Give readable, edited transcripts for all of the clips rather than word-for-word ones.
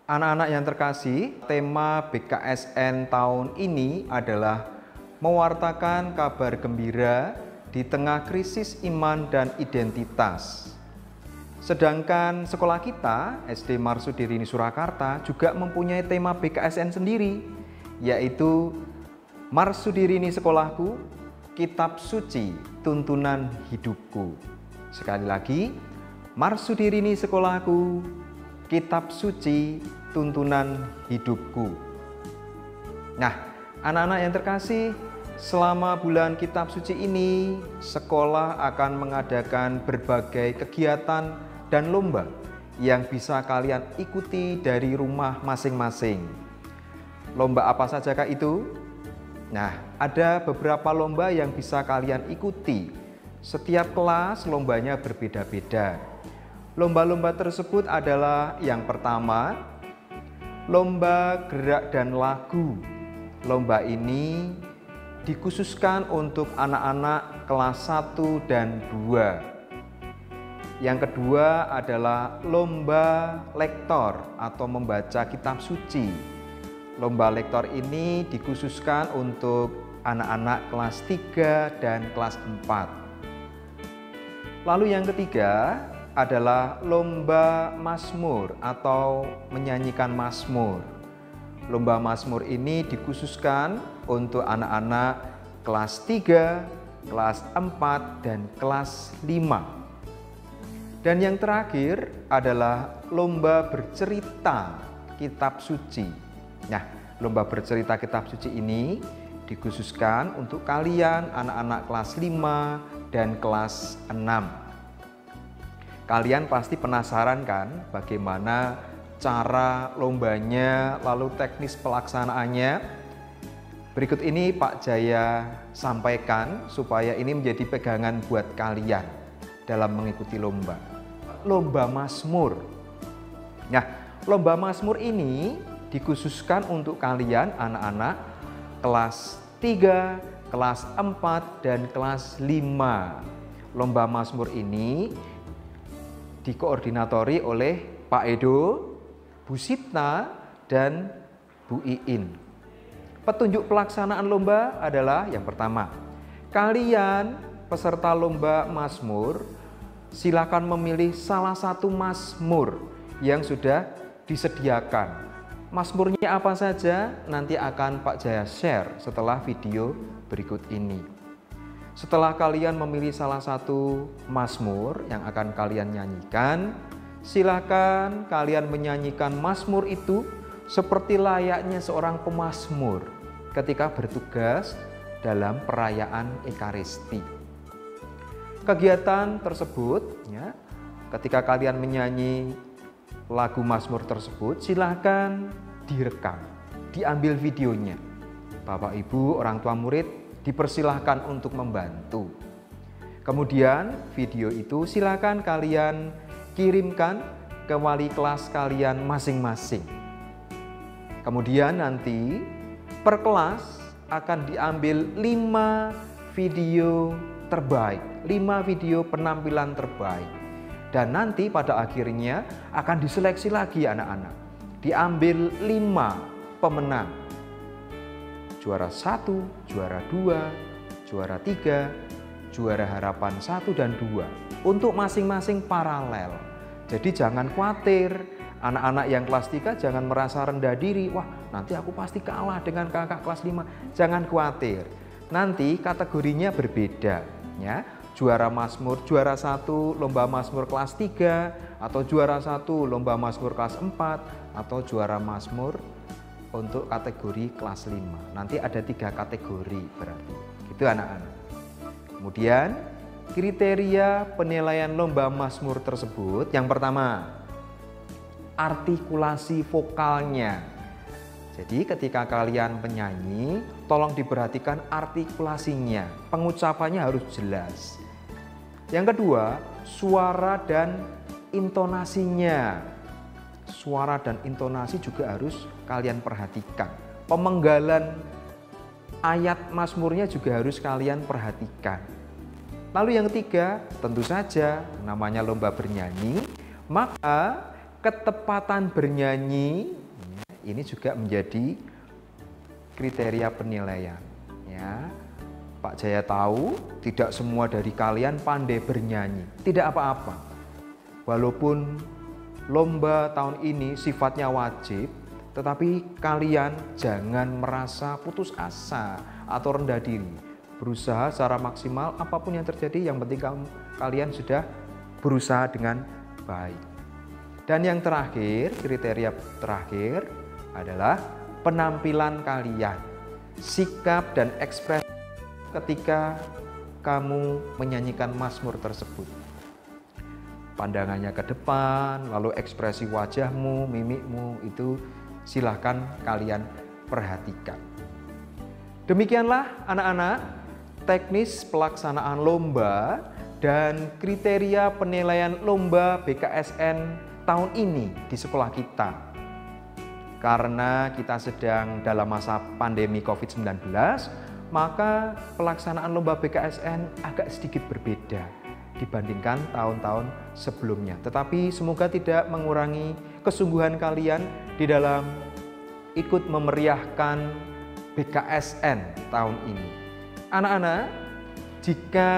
Anak-anak yang terkasih, tema BKSN tahun ini adalah mewartakan kabar gembira di tengah krisis iman dan identitas. Sedangkan sekolah kita, SD Marsudirini Surakarta, juga mempunyai tema BKSN sendiri, yaitu Marsudirini Sekolahku, Kitab Suci Tuntunan Hidupku. Sekali lagi, Marsudirini Sekolahku, Kitab Suci Tuntunan Hidupku. Nah, anak-anak yang terkasih, selama bulan Kitab Suci ini, sekolah akan mengadakan berbagai kegiatan dan lomba yang bisa kalian ikuti dari rumah masing-masing. Lomba apa sajakah itu? Nah, ada beberapa lomba yang bisa kalian ikuti. Setiap kelas lombanya berbeda-beda. Lomba-lomba tersebut adalah yang pertama, lomba gerak dan lagu. Lomba ini dikhususkan untuk anak-anak kelas 1 dan 2. Yang kedua adalah lomba lektor atau membaca kitab suci. Lomba lektor ini dikhususkan untuk anak-anak kelas 3 dan kelas 4. Lalu yang ketiga adalah lomba mazmur atau menyanyikan mazmur. Lomba mazmur ini dikhususkan untuk anak-anak kelas 3, kelas 4, dan kelas 5. Dan yang terakhir adalah lomba bercerita kitab suci. Nah, lomba bercerita kitab suci ini dikhususkan untuk kalian anak-anak kelas 5 dan kelas 6. Kalian pasti penasaran kan bagaimana cara lombanya, lalu teknis pelaksanaannya. Berikut ini Pak Jaya sampaikan supaya ini menjadi pegangan buat kalian dalam mengikuti lomba. Lomba mazmur. Nah, lomba mazmur ini dikhususkan untuk kalian anak-anak kelas 3, kelas 4, dan kelas 5. Lomba mazmur ini dikoordinatori oleh Pak Edo, Bu Sipna, dan Bu Iin. Petunjuk pelaksanaan lomba adalah yang pertama, kalian peserta lomba mazmur silakan memilih salah satu mazmur yang sudah disediakan. Mazmurnya apa saja nanti akan Pak Jaya share setelah video berikut ini. Setelah kalian memilih salah satu mazmur yang akan kalian nyanyikan, silakan kalian menyanyikan mazmur itu seperti layaknya seorang pemazmur ketika bertugas dalam perayaan Ekaristi. Kegiatan tersebut, ya, ketika kalian menyanyi lagu mazmur tersebut, silakan direkam, diambil videonya. Bapak, Ibu, orang tua murid dipersilahkan untuk membantu. Kemudian video itu silakan kalian kirimkan ke wali kelas kalian masing-masing. Kemudian nanti per kelas akan diambil 5 video terbaik, 5 video penampilan terbaik. Dan nanti pada akhirnya akan diseleksi lagi anak-anak. Diambil 5 pemenang. Juara 1, juara 2, juara 3, juara harapan 1 dan 2 untuk masing-masing paralel. Jadi jangan khawatir, anak-anak yang kelas 3 jangan merasa rendah diri. Wah, nanti aku pasti kalah dengan kakak kelas 5. Jangan khawatir. Nanti kategorinya berbeda, ya. Juara mazmur juara 1 lomba mazmur kelas 3 atau juara 1 lomba mazmur kelas 4 atau juara mazmur untuk kategori kelas 5. Nanti ada 3 kategori berarti. Gitu anak-anak. Kemudian kriteria penilaian lomba mazmur tersebut, yang pertama, artikulasi vokalnya. Jadi ketika kalian penyanyi, tolong diperhatikan artikulasinya. Pengucapannya harus jelas. Yang kedua, suara dan intonasinya. Suara dan intonasi juga harus kalian perhatikan. Pemenggalan ayat mazmurnya juga harus kalian perhatikan. Lalu yang ketiga, tentu saja namanya lomba bernyanyi, maka ketepatan bernyanyi ini juga menjadi kriteria penilaian. Ya, Pak Jaya tahu tidak semua dari kalian pandai bernyanyi, tidak apa-apa. Walaupun lomba tahun ini sifatnya wajib, tetapi kalian jangan merasa putus asa atau rendah diri. Berusaha secara maksimal, apapun yang terjadi, yang penting kalian sudah berusaha dengan baik. Dan yang terakhir, kriteria terakhir adalah penampilan kalian, sikap dan ekspresi ketika kamu menyanyikan mazmur tersebut. Pandangannya ke depan, lalu ekspresi wajahmu, mimikmu, itu silahkan kalian perhatikan. Demikianlah anak-anak, teknis pelaksanaan lomba dan kriteria penilaian lomba BKSN tahun ini di sekolah kita. Karena kita sedang dalam masa pandemi COVID-19, maka pelaksanaan lomba BKSN agak sedikit berbeda dibandingkan tahun-tahun sebelumnya. Tetapi semoga tidak mengurangi kesungguhan kalian di dalam ikut memeriahkan BKSN tahun ini. Anak-anak, jika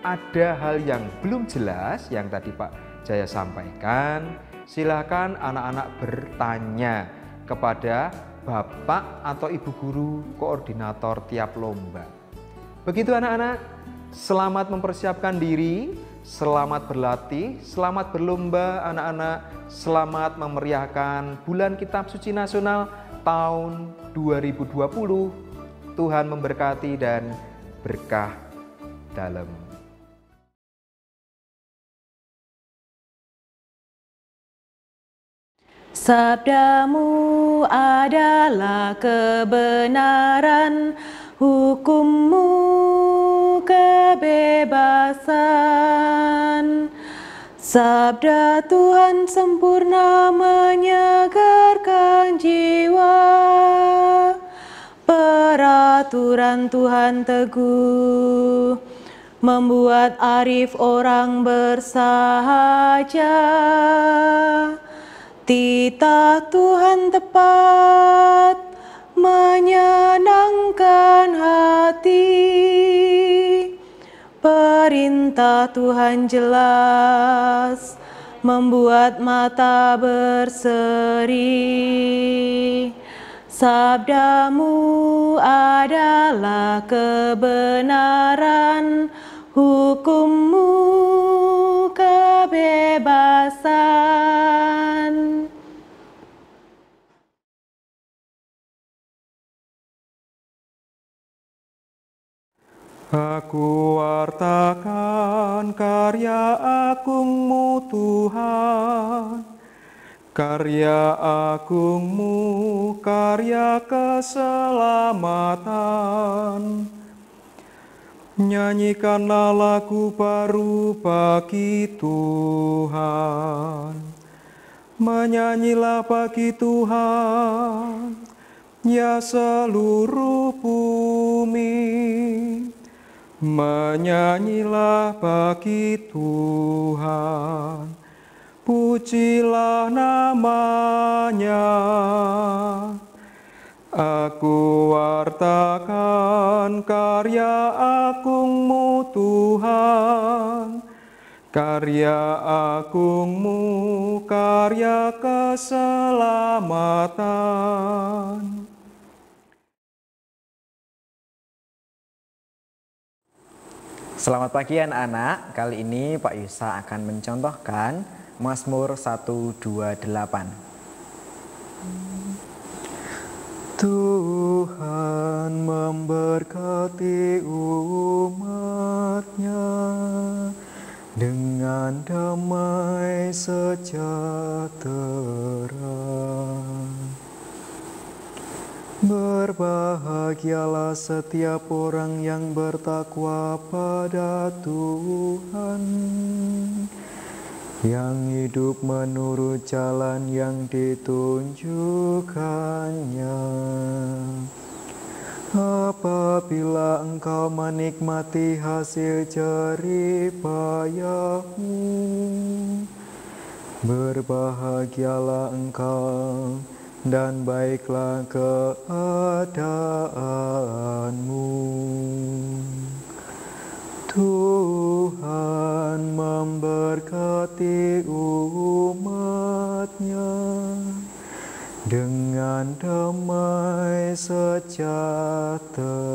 ada hal yang belum jelas yang tadi Pak Jaya sampaikan, silakan anak-anak bertanya kepada Bapak atau Ibu Guru koordinator tiap lomba. Begitu anak-anak, selamat mempersiapkan diri, selamat berlatih, selamat berlomba anak-anak, selamat memeriahkan Bulan Kitab Suci Nasional tahun 2020. Tuhan memberkati dan berkah dalam. Sabdamu adalah kebenaran, hukummu kebebasan. Sabda Tuhan sempurna menyegarkan jiwa, peraturan Tuhan teguh membuat arif orang bersahaja. Titah Tuhan tepat menyenangkan hati, perintah Tuhan jelas membuat mata berseri. Sabdamu adalah kebenaran, hukummu kebebasan. Aku wartakan karya agungmu Tuhan, karya agungmu, karya keselamatan. Nyanyikanlah lagu baru bagi Tuhan, menyanyilah bagi Tuhan, ya seluruh bumi. Menyanyilah bagi Tuhan, pujilah namanya. Aku wartakan karya agungmu Tuhan, karya agungmu, karya keselamatan. Selamat pagi anak-anak, kali ini Pak Yusa akan mencontohkan Mazmur 128. Tuhan memberkati umat-Nya dengan damai sejahtera. Berbahagialah setiap orang yang bertakwa pada Tuhan, yang hidup menurut jalan yang ditunjukkannya. Apabila engkau menikmati hasil jerih payahmu, Berbahagialah engkau dan baiklah keadaanmu. Tuhan memberkati umat-Nya dengan damai sejahtera.